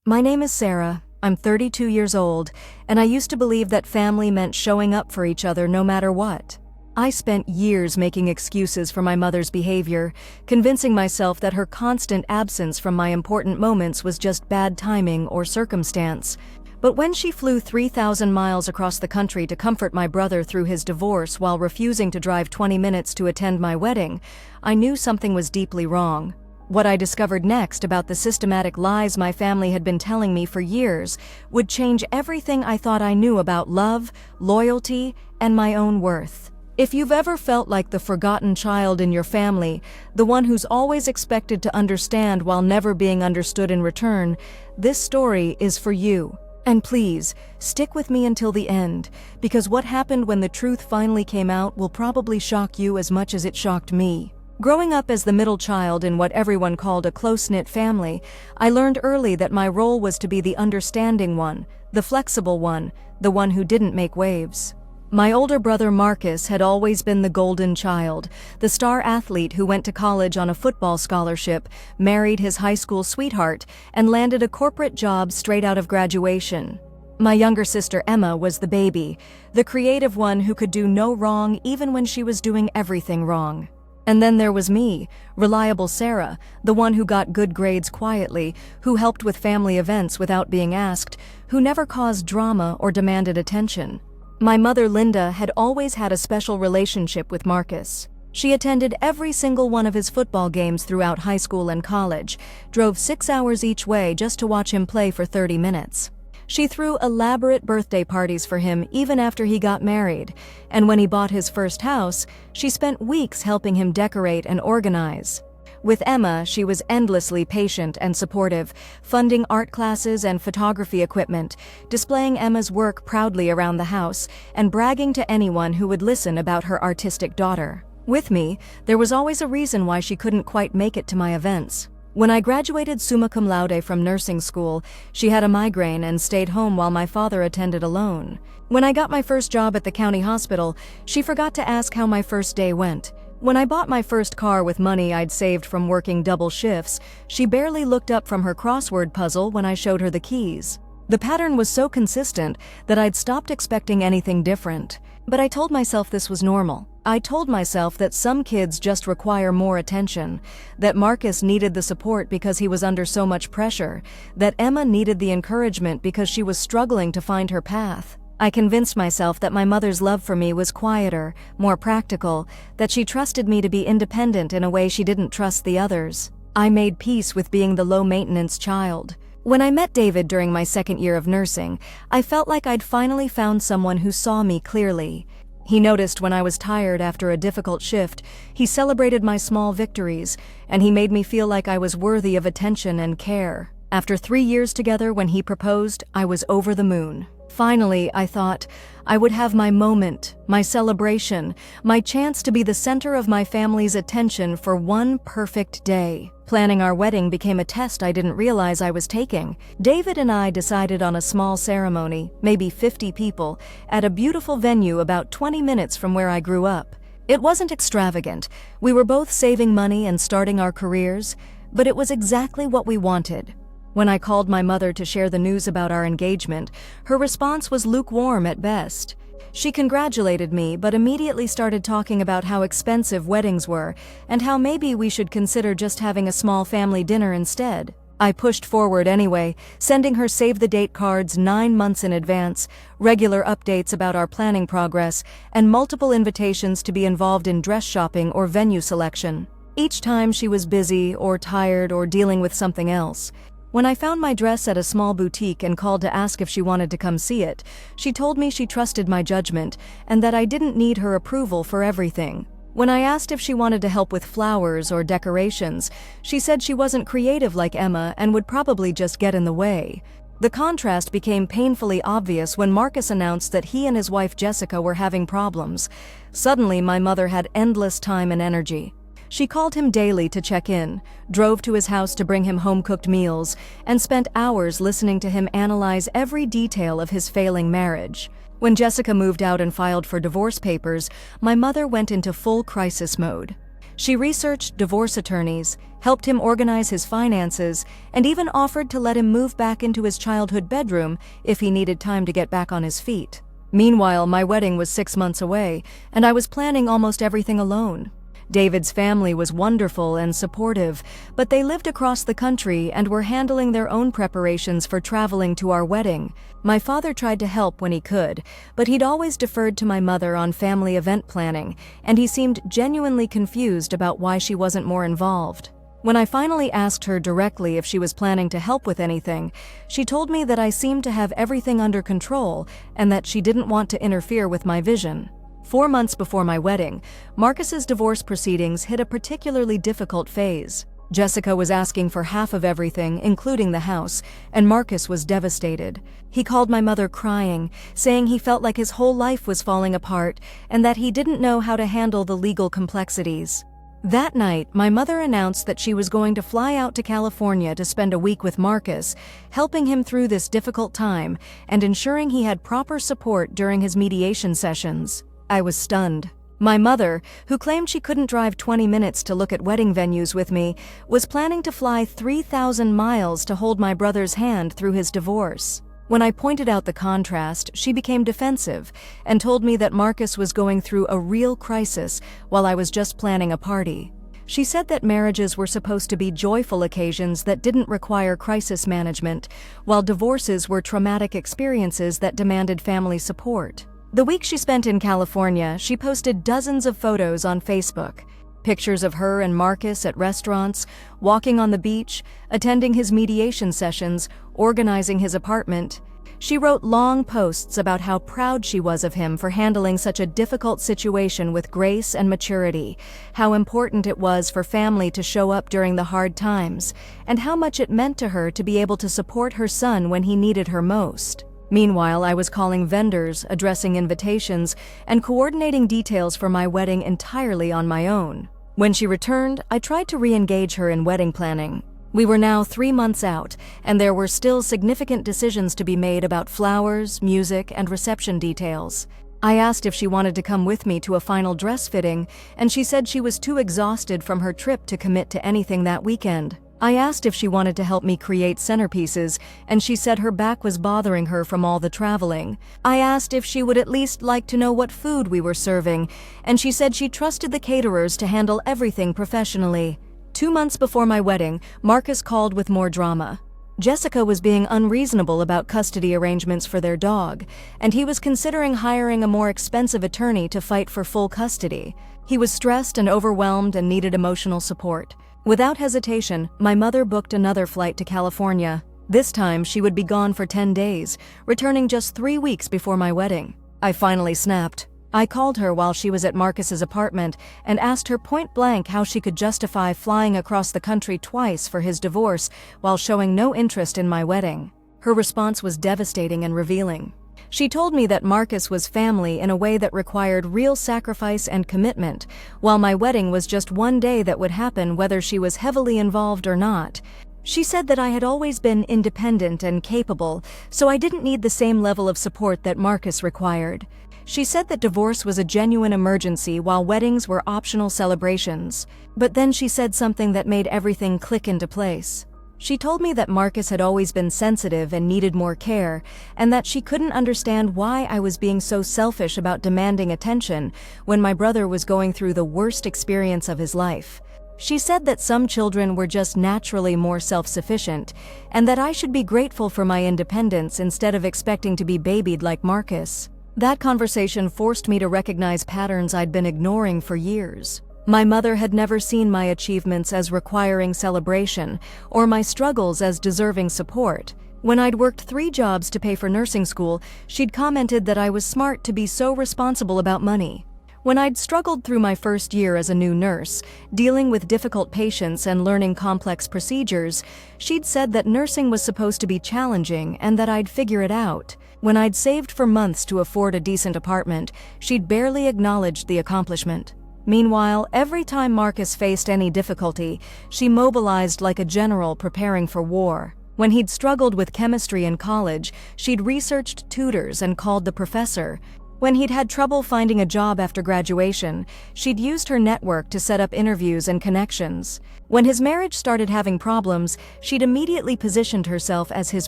My name is Sarah. I'm 32 years old, and I used to believe that family meant showing up for each other no matter what. I spent years making excuses for my mother's behavior, convincing myself that her constant absence from my important moments was just bad timing or circumstance. But when she flew 3,000 miles across the country to comfort my brother through his divorce while refusing to drive 20 minutes to attend my wedding, I knew something was deeply wrong. What I discovered next about the systematic lies my family had been telling me for years would change everything I thought I knew about love, loyalty, and my own worth. If you've ever felt like the forgotten child in your family, the one who's always expected to understand while never being understood in return, this story is for you. And please, stick with me until the end, because what happened when the truth finally came out will probably shock you as much as it shocked me. Growing up as the middle child in what everyone called a close-knit family, I learned early that my role was to be the understanding one, the flexible one, the one who didn't make waves. My older brother Marcus had always been the golden child, the star athlete who went to college on a football scholarship, married his high school sweetheart, and landed a corporate job straight out of graduation. My younger sister Emma was the baby, the creative one who could do no wrong even when she was doing everything wrong. And then there was me, reliable Sarah, the one who got good grades quietly, who helped with family events without being asked, who never caused drama or demanded attention. My mother Linda had always had a special relationship with Marcus. She attended every single one of his football games throughout high school and college, drove 6 hours each way just to watch him play for 30 minutes. She threw elaborate birthday parties for him even after he got married, and when he bought his first house, she spent weeks helping him decorate and organize. With Emma, she was endlessly patient and supportive, funding art classes and photography equipment, displaying Emma's work proudly around the house, and bragging to anyone who would listen about her artistic daughter. With me, there was always a reason why she couldn't quite make it to my events. When I graduated summa cum laude from nursing school, she had a migraine and stayed home while my father attended alone. When I got my first job at the county hospital, she forgot to ask how my first day went. When I bought my first car with money I'd saved from working double shifts, she barely looked up from her crossword puzzle when I showed her the keys. The pattern was so consistent that I'd stopped expecting anything different. But I told myself this was normal. I told myself that some kids just require more attention, that Marcus needed the support because he was under so much pressure, that Emma needed the encouragement because she was struggling to find her path. I convinced myself that my mother's love for me was quieter, more practical, that she trusted me to be independent in a way she didn't trust the others. I made peace with being the low-maintenance child. When I met David during my second year of nursing, I felt like I'd finally found someone who saw me clearly. He noticed when I was tired after a difficult shift, he celebrated my small victories, and he made me feel like I was worthy of attention and care. After 3 years together when he proposed, I was over the moon. Finally, I thought, I would have my moment, my celebration, my chance to be the center of my family's attention for one perfect day. Planning our wedding became a test I didn't realize I was taking. David and I decided on a small ceremony, maybe 50 people, at a beautiful venue about 20 minutes from where I grew up. It wasn't extravagant. We were both saving money and starting our careers, but it was exactly what we wanted. When I called my mother to share the news about our engagement, her response was lukewarm at best. She congratulated me, but immediately started talking about how expensive weddings were and how maybe we should consider just having a small family dinner instead. I pushed forward anyway, sending her save-the-date cards 9 months in advance, regular updates about our planning progress, and multiple invitations to be involved in dress shopping or venue selection. Each time she was busy or tired or dealing with something else. When I found my dress at a small boutique and called to ask if she wanted to come see it, she told me she trusted my judgment and that I didn't need her approval for everything. When I asked if she wanted to help with flowers or decorations, she said she wasn't creative like Emma and would probably just get in the way. The contrast became painfully obvious when Marcus announced that he and his wife Jessica were having problems. Suddenly, my mother had endless time and energy. She called him daily to check in, drove to his house to bring him home-cooked meals, and spent hours listening to him analyze every detail of his failing marriage. When Jessica moved out and filed for divorce papers, my mother went into full crisis mode. She researched divorce attorneys, helped him organize his finances, and even offered to let him move back into his childhood bedroom if he needed time to get back on his feet. Meanwhile, my wedding was 6 months away, and I was planning almost everything alone. David's family was wonderful and supportive, but they lived across the country and were handling their own preparations for traveling to our wedding. My father tried to help when he could, but he'd always deferred to my mother on family event planning, and he seemed genuinely confused about why she wasn't more involved. When I finally asked her directly if she was planning to help with anything, she told me that I seemed to have everything under control and that she didn't want to interfere with my vision. 4 months before my wedding, Marcus's divorce proceedings hit a particularly difficult phase. Jessica was asking for half of everything, including the house, and Marcus was devastated. He called my mother crying, saying he felt like his whole life was falling apart and that he didn't know how to handle the legal complexities. That night, my mother announced that she was going to fly out to California to spend a week with Marcus, helping him through this difficult time and ensuring he had proper support during his mediation sessions. I was stunned. My mother, who claimed she couldn't drive 20 minutes to look at wedding venues with me, was planning to fly 3,000 miles to hold my brother's hand through his divorce. When I pointed out the contrast, she became defensive and told me that Marcus was going through a real crisis while I was just planning a party. She said that marriages were supposed to be joyful occasions that didn't require crisis management, while divorces were traumatic experiences that demanded family support. The week she spent in California, she posted dozens of photos on Facebook. Pictures of her and Marcus at restaurants, walking on the beach, attending his mediation sessions, organizing his apartment. She wrote long posts about how proud she was of him for handling such a difficult situation with grace and maturity, how important it was for family to show up during the hard times, and how much it meant to her to be able to support her son when he needed her most. Meanwhile, I was calling vendors, addressing invitations, and coordinating details for my wedding entirely on my own. When she returned, I tried to re-engage her in wedding planning. We were now 3 months out, and there were still significant decisions to be made about flowers, music, and reception details. I asked if she wanted to come with me to a final dress fitting, and she said she was too exhausted from her trip to commit to anything that weekend. I asked if she wanted to help me create centerpieces, and she said her back was bothering her from all the traveling. I asked if she would at least like to know what food we were serving, and she said she trusted the caterers to handle everything professionally. 2 months before my wedding, Marcus called with more drama. Jessica was being unreasonable about custody arrangements for their dog, and he was considering hiring a more expensive attorney to fight for full custody. He was stressed and overwhelmed and needed emotional support. Without hesitation, my mother booked another flight to California. This time, she would be gone for 10 days, returning just 3 weeks before my wedding. I finally snapped. I called her while she was at Marcus's apartment and asked her point blank how she could justify flying across the country twice for his divorce while showing no interest in my wedding. Her response was devastating and revealing. She told me that Marcus was family in a way that required real sacrifice and commitment, while my wedding was just one day that would happen whether she was heavily involved or not. She said that I had always been independent and capable, so I didn't need the same level of support that Marcus required. She said that divorce was a genuine emergency while weddings were optional celebrations. But then she said something that made everything click into place. She told me that Marcus had always been sensitive and needed more care, and that she couldn't understand why I was being so selfish about demanding attention when my brother was going through the worst experience of his life. She said that some children were just naturally more self-sufficient, and that I should be grateful for my independence instead of expecting to be babied like Marcus. That conversation forced me to recognize patterns I'd been ignoring for years. My mother had never seen my achievements as requiring celebration, or my struggles as deserving support. When I'd worked 3 jobs to pay for nursing school, she'd commented that I was smart to be so responsible about money. When I'd struggled through my first year as a new nurse, dealing with difficult patients and learning complex procedures, she'd said that nursing was supposed to be challenging and that I'd figure it out. When I'd saved for months to afford a decent apartment, she'd barely acknowledged the accomplishment. Meanwhile, every time Marcus faced any difficulty, she mobilized like a general preparing for war. When he'd struggled with chemistry in college, she'd researched tutors and called the professor. When he'd had trouble finding a job after graduation, she'd used her network to set up interviews and connections. When his marriage started having problems, she'd immediately positioned herself as his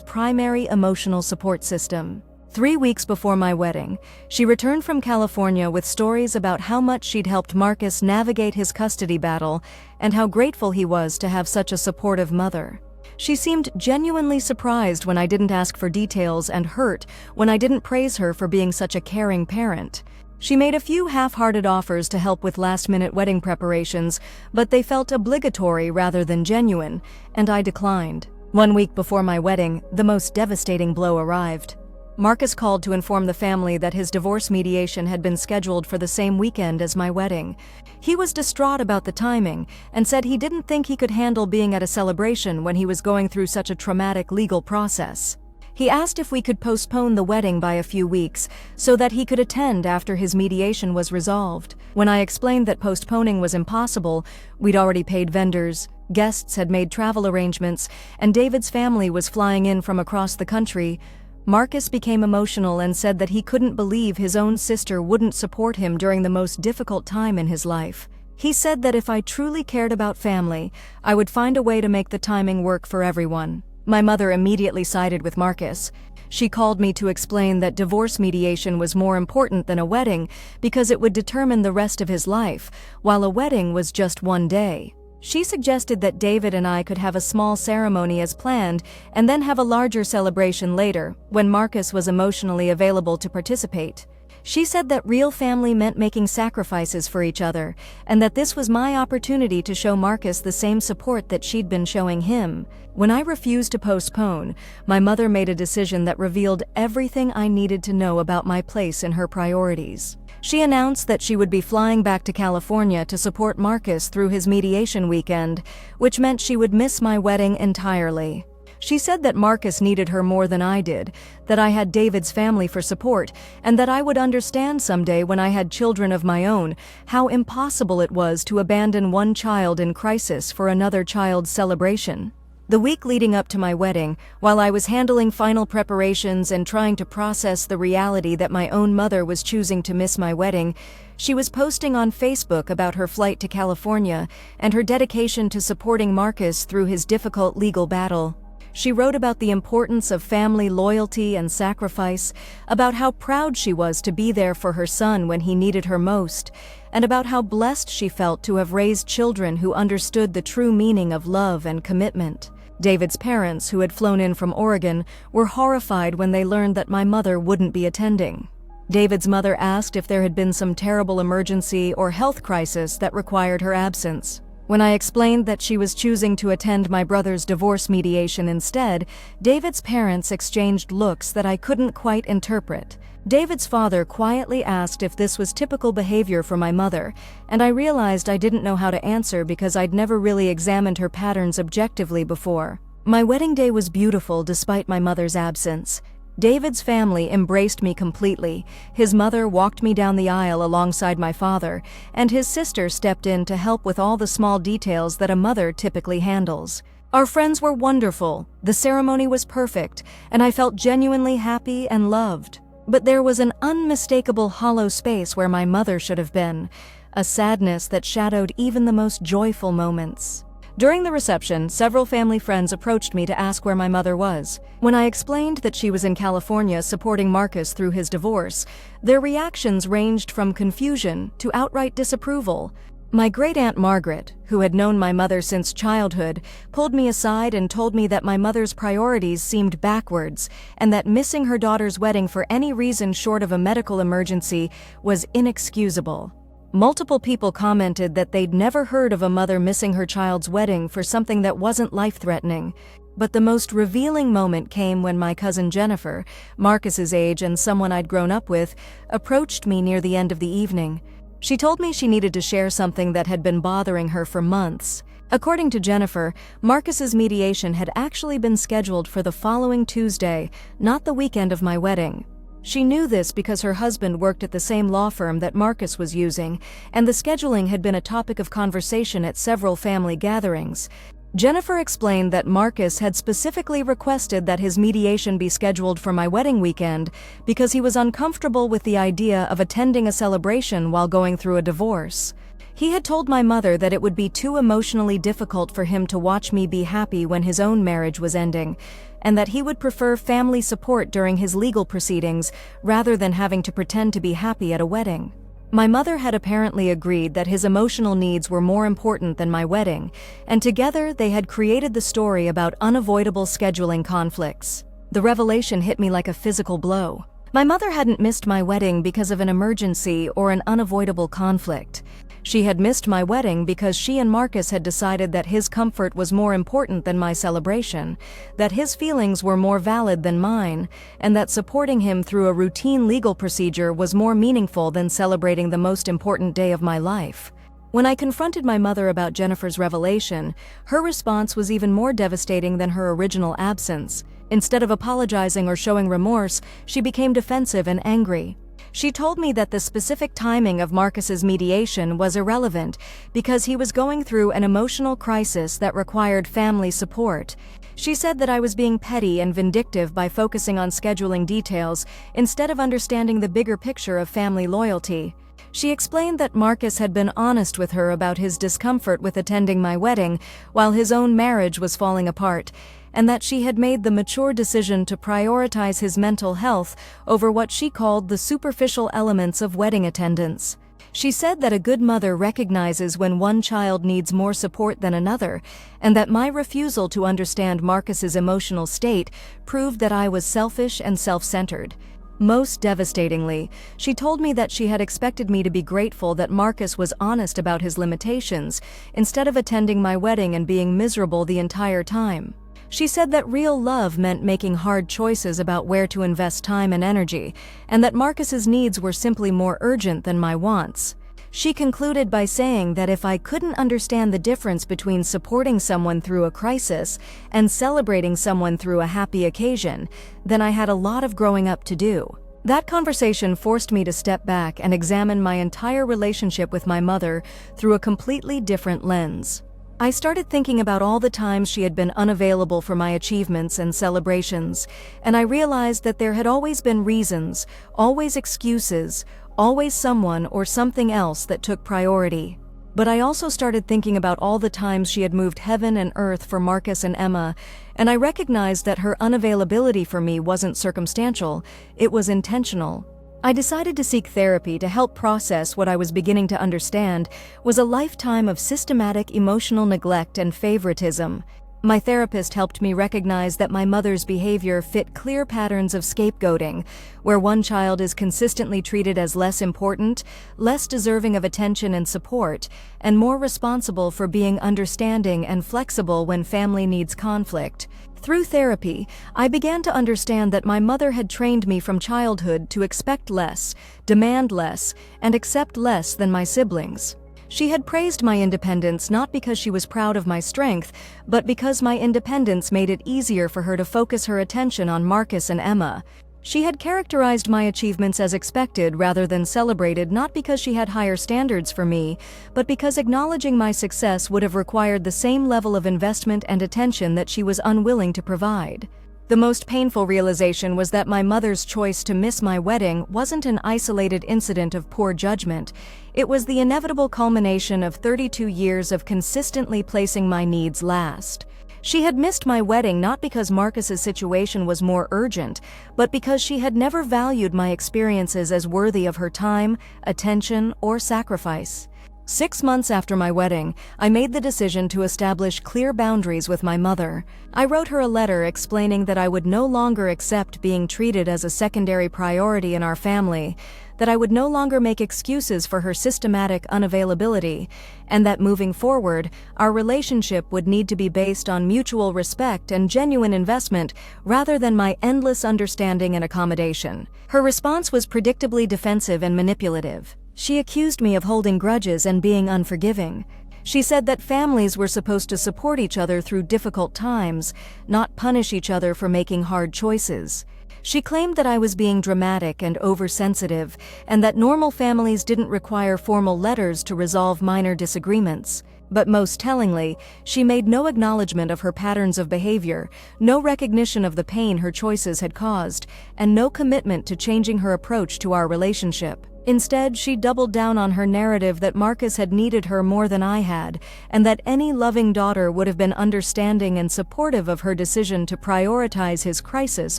primary emotional support system. 3 weeks before my wedding, she returned from California with stories about how much she'd helped Marcus navigate his custody battle and how grateful he was to have such a supportive mother. She seemed genuinely surprised when I didn't ask for details and hurt when I didn't praise her for being such a caring parent. She made a few half-hearted offers to help with last-minute wedding preparations, but they felt obligatory rather than genuine, and I declined. 1 week before my wedding, the most devastating blow arrived. Marcus called to inform the family that his divorce mediation had been scheduled for the same weekend as my wedding. He was distraught about the timing and said he didn't think he could handle being at a celebration when he was going through such a traumatic legal process. He asked if we could postpone the wedding by a few weeks so that he could attend after his mediation was resolved. When I explained that postponing was impossible, we'd already paid vendors, guests had made travel arrangements, and David's family was flying in from across the country, Marcus became emotional and said that he couldn't believe his own sister wouldn't support him during the most difficult time in his life. He said that if I truly cared about family, I would find a way to make the timing work for everyone. My mother immediately sided with Marcus. She called me to explain that divorce mediation was more important than a wedding because it would determine the rest of his life, while a wedding was just one day. She suggested that David and I could have a small ceremony as planned and then have a larger celebration later, when Marcus was emotionally available to participate. She said that real family meant making sacrifices for each other, and that this was my opportunity to show Marcus the same support that she'd been showing him. When I refused to postpone, my mother made a decision that revealed everything I needed to know about my place in her priorities. She announced that she would be flying back to California to support Marcus through his mediation weekend, which meant she would miss my wedding entirely. She said that Marcus needed her more than I did, that I had David's family for support, and that I would understand someday when I had children of my own how impossible it was to abandon one child in crisis for another child's celebration. The week leading up to my wedding, while I was handling final preparations and trying to process the reality that my own mother was choosing to miss my wedding, she was posting on Facebook about her flight to California and her dedication to supporting Marcus through his difficult legal battle. She wrote about the importance of family loyalty and sacrifice, about how proud she was to be there for her son when he needed her most, and about how blessed she felt to have raised children who understood the true meaning of love and commitment. David's parents, who had flown in from Oregon, were horrified when they learned that my mother wouldn't be attending. David's mother asked if there had been some terrible emergency or health crisis that required her absence. When I explained that she was choosing to attend my brother's divorce mediation instead, David's parents exchanged looks that I couldn't quite interpret. David's father quietly asked if this was typical behavior for my mother, and I realized I didn't know how to answer because I'd never really examined her patterns objectively before. My wedding day was beautiful despite my mother's absence. David's family embraced me completely. His mother walked me down the aisle alongside my father, and his sister stepped in to help with all the small details that a mother typically handles. Our friends were wonderful, the ceremony was perfect, and I felt genuinely happy and loved. But there was an unmistakable hollow space where my mother should have been, a sadness that shadowed even the most joyful moments. During the reception, several family friends approached me to ask where my mother was. When I explained that she was in California supporting Marcus through his divorce, their reactions ranged from confusion to outright disapproval. My great-aunt Margaret, who had known my mother since childhood, pulled me aside and told me that my mother's priorities seemed backwards and that missing her daughter's wedding for any reason short of a medical emergency was inexcusable. Multiple people commented that they'd never heard of a mother missing her child's wedding for something that wasn't life-threatening. But the most revealing moment came when my cousin Jennifer, Marcus's age and someone I'd grown up with, approached me near the end of the evening. She told me she needed to share something that had been bothering her for months. According to Jennifer, Marcus's mediation had actually been scheduled for the following Tuesday, not the weekend of my wedding. She knew this because her husband worked at the same law firm that Marcus was using, and the scheduling had been a topic of conversation at several family gatherings. Jennifer explained that Marcus had specifically requested that his mediation be scheduled for my wedding weekend because he was uncomfortable with the idea of attending a celebration while going through a divorce. He had told my mother that it would be too emotionally difficult for him to watch me be happy when his own marriage was ending, and that he would prefer family support during his legal proceedings rather than having to pretend to be happy at a wedding. My mother had apparently agreed that his emotional needs were more important than my wedding, and together they had created the story about unavoidable scheduling conflicts. The revelation hit me like a physical blow. My mother hadn't missed my wedding because of an emergency or an unavoidable conflict. She had missed my wedding because she and Marcus had decided that his comfort was more important than my celebration, that his feelings were more valid than mine, and that supporting him through a routine legal procedure was more meaningful than celebrating the most important day of my life. When I confronted my mother about Jennifer's revelation, her response was even more devastating than her original absence. Instead of apologizing or showing remorse, she became defensive and angry. She told me that the specific timing of Marcus's mediation was irrelevant because he was going through an emotional crisis that required family support. She said that I was being petty and vindictive by focusing on scheduling details instead of understanding the bigger picture of family loyalty. She explained that Marcus had been honest with her about his discomfort with attending my wedding while his own marriage was falling apart, and that she had made the mature decision to prioritize his mental health over what she called the superficial elements of wedding attendance. She said that a good mother recognizes when one child needs more support than another, and that my refusal to understand Marcus's emotional state proved that I was selfish and self-centered. Most devastatingly, she told me that she had expected me to be grateful that Marcus was honest about his limitations, instead of attending my wedding and being miserable the entire time. She said that real love meant making hard choices about where to invest time and energy, and that Marcus's needs were simply more urgent than my wants. She concluded by saying that if I couldn't understand the difference between supporting someone through a crisis and celebrating someone through a happy occasion, then I had a lot of growing up to do. That conversation forced me to step back and examine my entire relationship with my mother through a completely different lens. I started thinking about all the times she had been unavailable for my achievements and celebrations, and I realized that there had always been reasons, always excuses, always someone or something else that took priority. But I also started thinking about all the times she had moved heaven and earth for Marcus and Emma, and I recognized that her unavailability for me wasn't circumstantial, it was intentional. I decided to seek therapy to help process what I was beginning to understand was a lifetime of systematic emotional neglect and favoritism. My therapist helped me recognize that my mother's behavior fit clear patterns of scapegoating, where one child is consistently treated as less important, less deserving of attention and support, and more responsible for being understanding and flexible when family needs conflict. Through therapy, I began to understand that my mother had trained me from childhood to expect less, demand less, and accept less than my siblings. She had praised my independence not because she was proud of my strength, but because my independence made it easier for her to focus her attention on Marcus and Emma. She had characterized my achievements as expected rather than celebrated, not because she had higher standards for me, but because acknowledging my success would have required the same level of investment and attention that she was unwilling to provide. The most painful realization was that my mother's choice to miss my wedding wasn't an isolated incident of poor judgment. It was the inevitable culmination of 32 years of consistently placing my needs last. She had missed my wedding not because Marcus's situation was more urgent, but because she had never valued my experiences as worthy of her time, attention, or sacrifice. 6 months after my wedding, I made the decision to establish clear boundaries with my mother. I wrote her a letter explaining that I would no longer accept being treated as a secondary priority in our family, that I would no longer make excuses for her systematic unavailability, and that moving forward, our relationship would need to be based on mutual respect and genuine investment rather than my endless understanding and accommodation. Her response was predictably defensive and manipulative. She accused me of holding grudges and being unforgiving. She said that families were supposed to support each other through difficult times, not punish each other for making hard choices. She claimed that I was being dramatic and oversensitive, and that normal families didn't require formal letters to resolve minor disagreements. But most tellingly, she made no acknowledgement of her patterns of behavior, no recognition of the pain her choices had caused, and no commitment to changing her approach to our relationship. Instead, she doubled down on her narrative that Marcus had needed her more than I had, and that any loving daughter would have been understanding and supportive of her decision to prioritize his crisis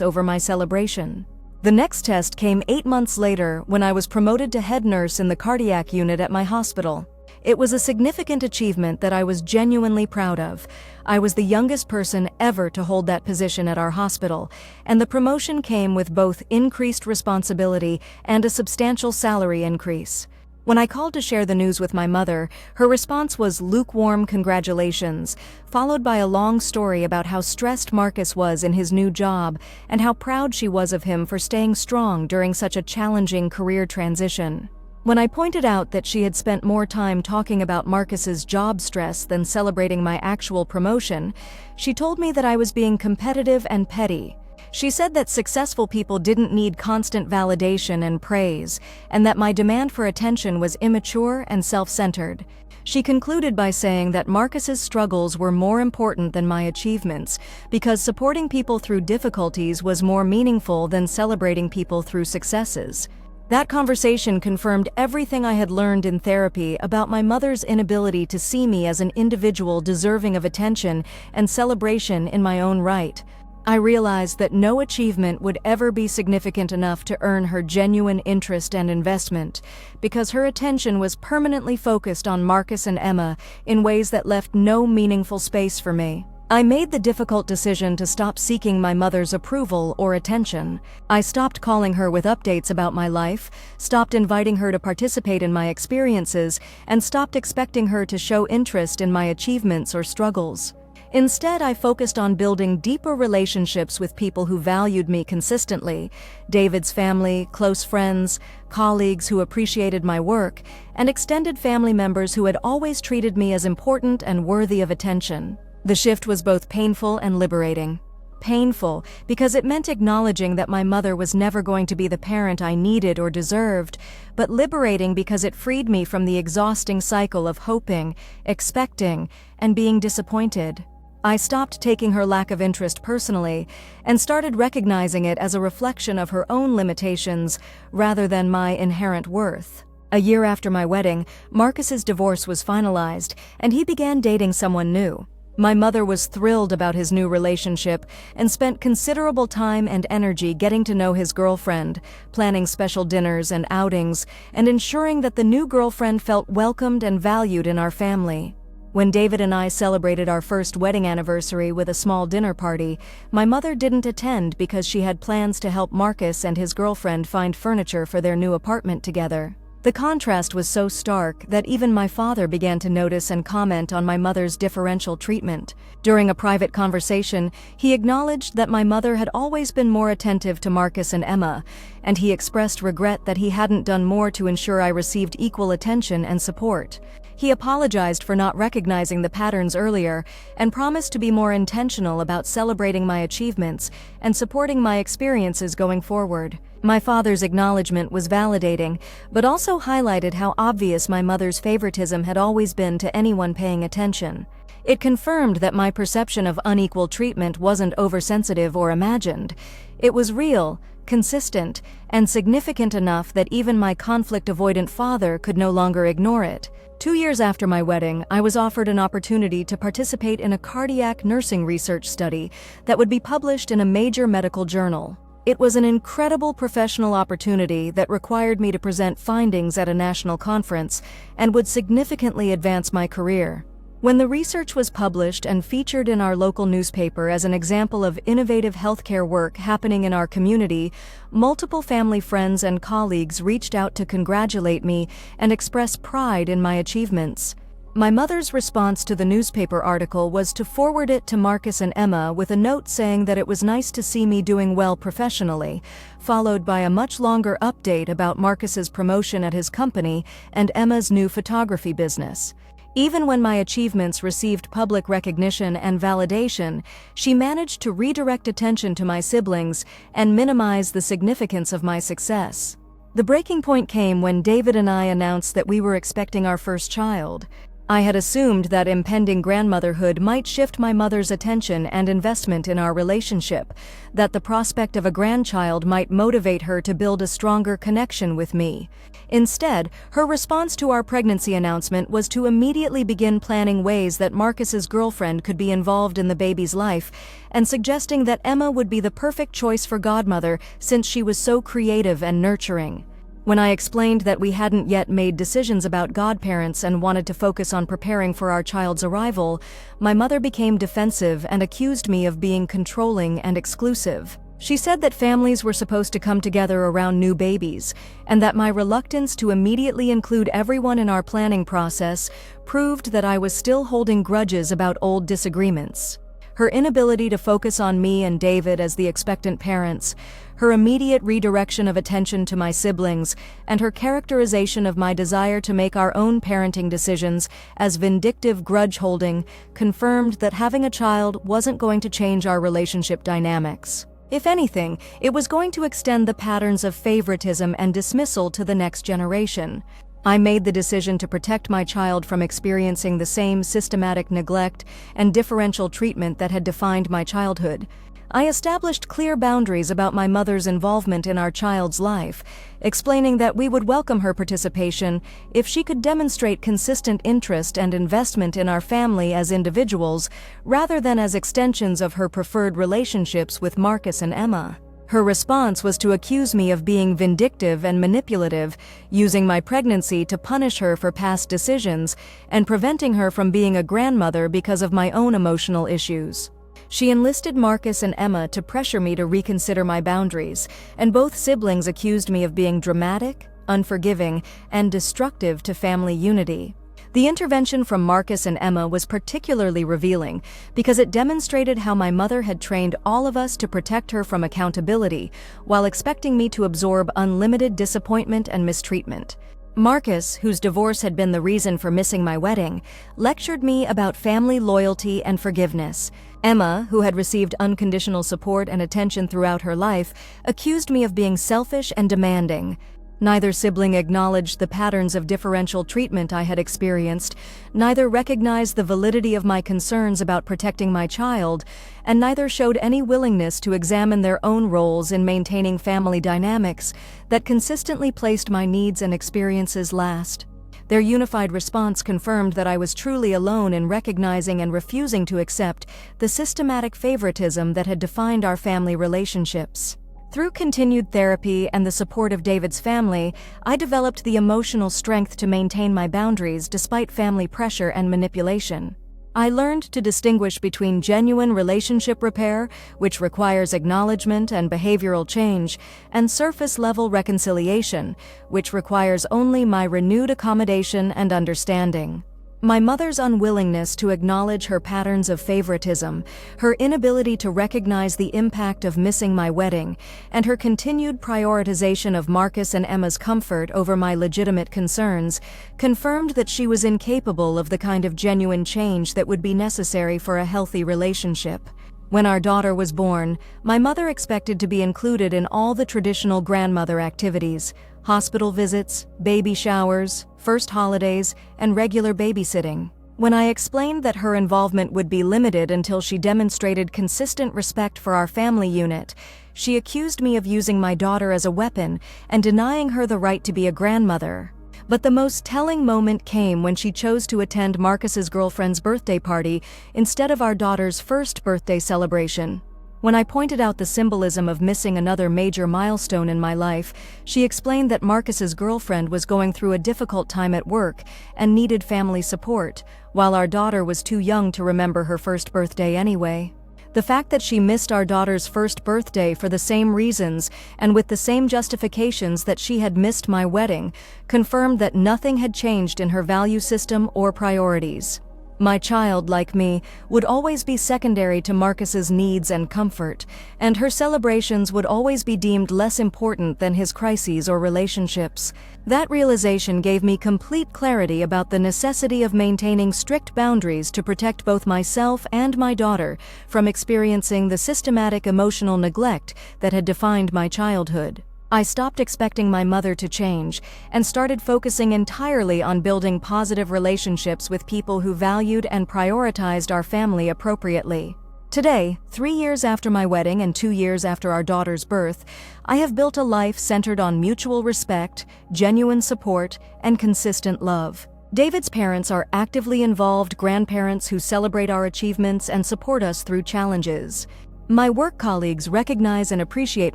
over my celebration. The next test came 8 months later when I was promoted to head nurse in the cardiac unit at my hospital. It was a significant achievement that I was genuinely proud of. I was the youngest person ever to hold that position at our hospital, and the promotion came with both increased responsibility and a substantial salary increase. When I called to share the news with my mother, her response was lukewarm congratulations, followed by a long story about how stressed Marcus was in his new job and how proud she was of him for staying strong during such a challenging career transition. When I pointed out that she had spent more time talking about Marcus's job stress than celebrating my actual promotion, she told me that I was being competitive and petty. She said that successful people didn't need constant validation and praise, and that my demand for attention was immature and self-centered. She concluded by saying that Marcus's struggles were more important than my achievements, because supporting people through difficulties was more meaningful than celebrating people through successes. That conversation confirmed everything I had learned in therapy about my mother's inability to see me as an individual deserving of attention and celebration in my own right. I realized that no achievement would ever be significant enough to earn her genuine interest and investment, because her attention was permanently focused on Marcus and Emma in ways that left no meaningful space for me. I made the difficult decision to stop seeking my mother's approval or attention. I stopped calling her with updates about my life, stopped inviting her to participate in my experiences, and stopped expecting her to show interest in my achievements or struggles. Instead, I focused on building deeper relationships with people who valued me consistently: David's family, close friends, colleagues who appreciated my work, and extended family members who had always treated me as important and worthy of attention. The shift was both painful and liberating. Painful because it meant acknowledging that my mother was never going to be the parent I needed or deserved, but liberating because it freed me from the exhausting cycle of hoping, expecting, and being disappointed. I stopped taking her lack of interest personally and started recognizing it as a reflection of her own limitations rather than my inherent worth. A year after my wedding, Marcus's divorce was finalized, and he began dating someone new. My mother was thrilled about his new relationship and spent considerable time and energy getting to know his girlfriend, planning special dinners and outings, and ensuring that the new girlfriend felt welcomed and valued in our family. When David and I celebrated our first wedding anniversary with a small dinner party, my mother didn't attend because she had plans to help Marcus and his girlfriend find furniture for their new apartment together. The contrast was so stark that even my father began to notice and comment on my mother's differential treatment. During a private conversation, he acknowledged that my mother had always been more attentive to Marcus and Emma, and he expressed regret that he hadn't done more to ensure I received equal attention and support. He apologized for not recognizing the patterns earlier and promised to be more intentional about celebrating my achievements and supporting my experiences going forward. My father's acknowledgement was validating, but also highlighted how obvious my mother's favoritism had always been to anyone paying attention. It confirmed that my perception of unequal treatment wasn't oversensitive or imagined. It was real, consistent, and significant enough that even my conflict-avoidant father could no longer ignore it. 2 years after my wedding, I was offered an opportunity to participate in a cardiac nursing research study that would be published in a major medical journal. It was an incredible professional opportunity that required me to present findings at a national conference and would significantly advance my career. When the research was published and featured in our local newspaper as an example of innovative healthcare work happening in our community, multiple family friends and colleagues reached out to congratulate me and express pride in my achievements. My mother's response to the newspaper article was to forward it to Marcus and Emma with a note saying that it was nice to see me doing well professionally, followed by a much longer update about Marcus's promotion at his company and Emma's new photography business. Even when my achievements received public recognition and validation, she managed to redirect attention to my siblings and minimize the significance of my success. The breaking point came when David and I announced that we were expecting our first child. I had assumed that impending grandmotherhood might shift my mother's attention and investment in our relationship, that the prospect of a grandchild might motivate her to build a stronger connection with me. Instead, her response to our pregnancy announcement was to immediately begin planning ways that Marcus's girlfriend could be involved in the baby's life, and suggesting that Emma would be the perfect choice for godmother since she was so creative and nurturing. When I explained that we hadn't yet made decisions about godparents and wanted to focus on preparing for our child's arrival, my mother became defensive and accused me of being controlling and exclusive. She said that families were supposed to come together around new babies, and that my reluctance to immediately include everyone in our planning process proved that I was still holding grudges about old disagreements. Her inability to focus on me and David as the expectant parents, her immediate redirection of attention to my siblings, and her characterization of my desire to make our own parenting decisions as vindictive grudge-holding confirmed that having a child wasn't going to change our relationship dynamics. If anything, it was going to extend the patterns of favoritism and dismissal to the next generation. I made the decision to protect my child from experiencing the same systematic neglect and differential treatment that had defined my childhood. I established clear boundaries about my mother's involvement in our child's life, explaining that we would welcome her participation if she could demonstrate consistent interest and investment in our family as individuals, rather than as extensions of her preferred relationships with Marcus and Emma. Her response was to accuse me of being vindictive and manipulative, using my pregnancy to punish her for past decisions, and preventing her from being a grandmother because of my own emotional issues. She enlisted Marcus and Emma to pressure me to reconsider my boundaries, and both siblings accused me of being dramatic, unforgiving, and destructive to family unity. The intervention from Marcus and Emma was particularly revealing because it demonstrated how my mother had trained all of us to protect her from accountability while expecting me to absorb unlimited disappointment and mistreatment. Marcus, whose divorce had been the reason for missing my wedding, lectured me about family loyalty and forgiveness. Emma, who had received unconditional support and attention throughout her life, accused me of being selfish and demanding. Neither sibling acknowledged the patterns of differential treatment I had experienced, neither recognized the validity of my concerns about protecting my child, and neither showed any willingness to examine their own roles in maintaining family dynamics that consistently placed my needs and experiences last. Their unified response confirmed that I was truly alone in recognizing and refusing to accept the systematic favoritism that had defined our family relationships. Through continued therapy and the support of David's family, I developed the emotional strength to maintain my boundaries despite family pressure and manipulation. I learned to distinguish between genuine relationship repair, which requires acknowledgement and behavioral change, and surface-level reconciliation, which requires only my renewed accommodation and understanding. My mother's unwillingness to acknowledge her patterns of favoritism, her inability to recognize the impact of missing my wedding, and her continued prioritization of Marcus and Emma's comfort over my legitimate concerns confirmed that she was incapable of the kind of genuine change that would be necessary for a healthy relationship. When our daughter was born, my mother expected to be included in all the traditional grandmother activities: hospital visits, baby showers, first holidays, and regular babysitting. When I explained that her involvement would be limited until she demonstrated consistent respect for our family unit, she accused me of using my daughter as a weapon and denying her the right to be a grandmother. But the most telling moment came when she chose to attend Marcus's girlfriend's birthday party instead of our daughter's first birthday celebration. When I pointed out the symbolism of missing another major milestone in my life, she explained that Marcus's girlfriend was going through a difficult time at work and needed family support, while our daughter was too young to remember her first birthday anyway. The fact that she missed our daughter's first birthday for the same reasons and with the same justifications that she had missed my wedding confirmed that nothing had changed in her value system or priorities. My child, like me, would always be secondary to Marcus's needs and comfort, and her celebrations would always be deemed less important than his crises or relationships. That realization gave me complete clarity about the necessity of maintaining strict boundaries to protect both myself and my daughter from experiencing the systematic emotional neglect that had defined my childhood. I stopped expecting my mother to change and started focusing entirely on building positive relationships with people who valued and prioritized our family appropriately. Today, 3 years after my wedding and 2 years after our daughter's birth, I have built a life centered on mutual respect, genuine support, and consistent love. David's parents are actively involved grandparents who celebrate our achievements and support us through challenges. My work colleagues recognize and appreciate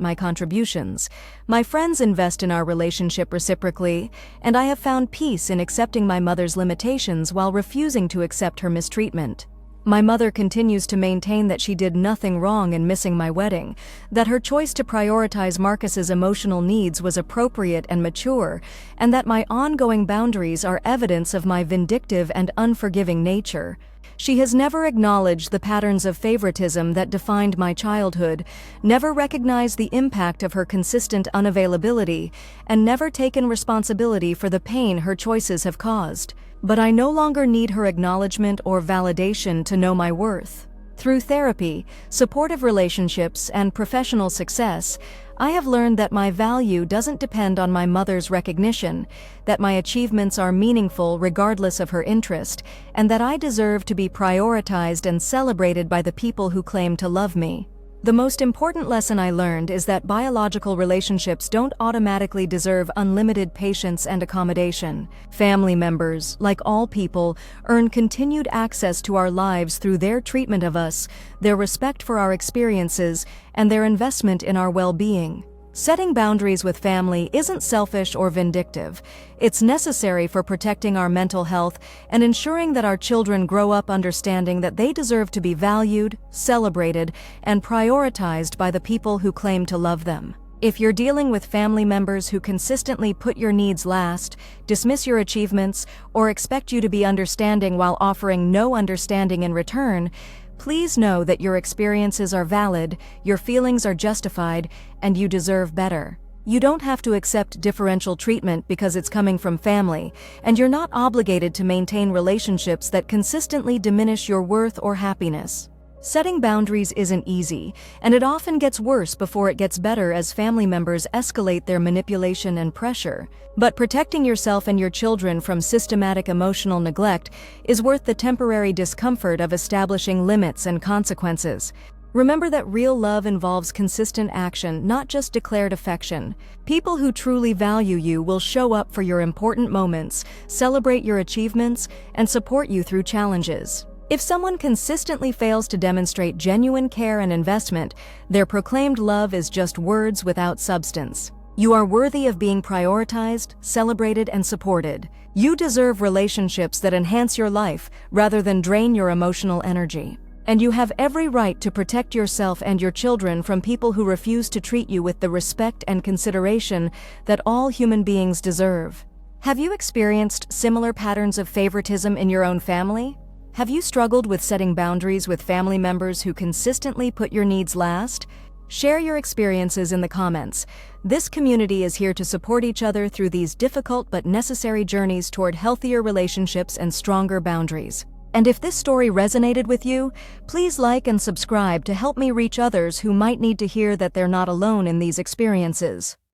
my contributions. My friends invest in our relationship reciprocally, and I have found peace in accepting my mother's limitations while refusing to accept her mistreatment. My mother continues to maintain that she did nothing wrong in missing my wedding, that her choice to prioritize Marcus's emotional needs was appropriate and mature, and that my ongoing boundaries are evidence of my vindictive and unforgiving nature. She has never acknowledged the patterns of favoritism that defined my childhood, never recognized the impact of her consistent unavailability, and never taken responsibility for the pain her choices have caused. But I no longer need her acknowledgement or validation to know my worth. Through therapy, supportive relationships, and professional success, I have learned that my value doesn't depend on my mother's recognition, that my achievements are meaningful regardless of her interest, and that I deserve to be prioritized and celebrated by the people who claim to love me. The most important lesson I learned is that biological relationships don't automatically deserve unlimited patience and accommodation. Family members, like all people, earn continued access to our lives through their treatment of us, their respect for our experiences, and their investment in our well-being. Setting boundaries with family isn't selfish or vindictive. It's necessary for protecting our mental health and ensuring that our children grow up understanding that they deserve to be valued, celebrated, and prioritized by the people who claim to love them. If you're dealing with family members who consistently put your needs last, dismiss your achievements, or expect you to be understanding while offering no understanding in return, please know that your experiences are valid, your feelings are justified, and you deserve better. You don't have to accept differential treatment because it's coming from family, and you're not obligated to maintain relationships that consistently diminish your worth or happiness. Setting boundaries isn't easy, and it often gets worse before it gets better as family members escalate their manipulation and pressure. But protecting yourself and your children from systematic emotional neglect is worth the temporary discomfort of establishing limits and consequences. Remember that real love involves consistent action, not just declared affection. People who truly value you will show up for your important moments, celebrate your achievements, and support you through challenges. If someone consistently fails to demonstrate genuine care and investment, their proclaimed love is just words without substance. You are worthy of being prioritized, celebrated, and supported. You deserve relationships that enhance your life rather than drain your emotional energy. And you have every right to protect yourself and your children from people who refuse to treat you with the respect and consideration that all human beings deserve. Have you experienced similar patterns of favoritism in your own family? Have you struggled with setting boundaries with family members who consistently put your needs last? Share your experiences in the comments. This community is here to support each other through these difficult but necessary journeys toward healthier relationships and stronger boundaries. And if this story resonated with you, please like and subscribe to help me reach others who might need to hear that they're not alone in these experiences.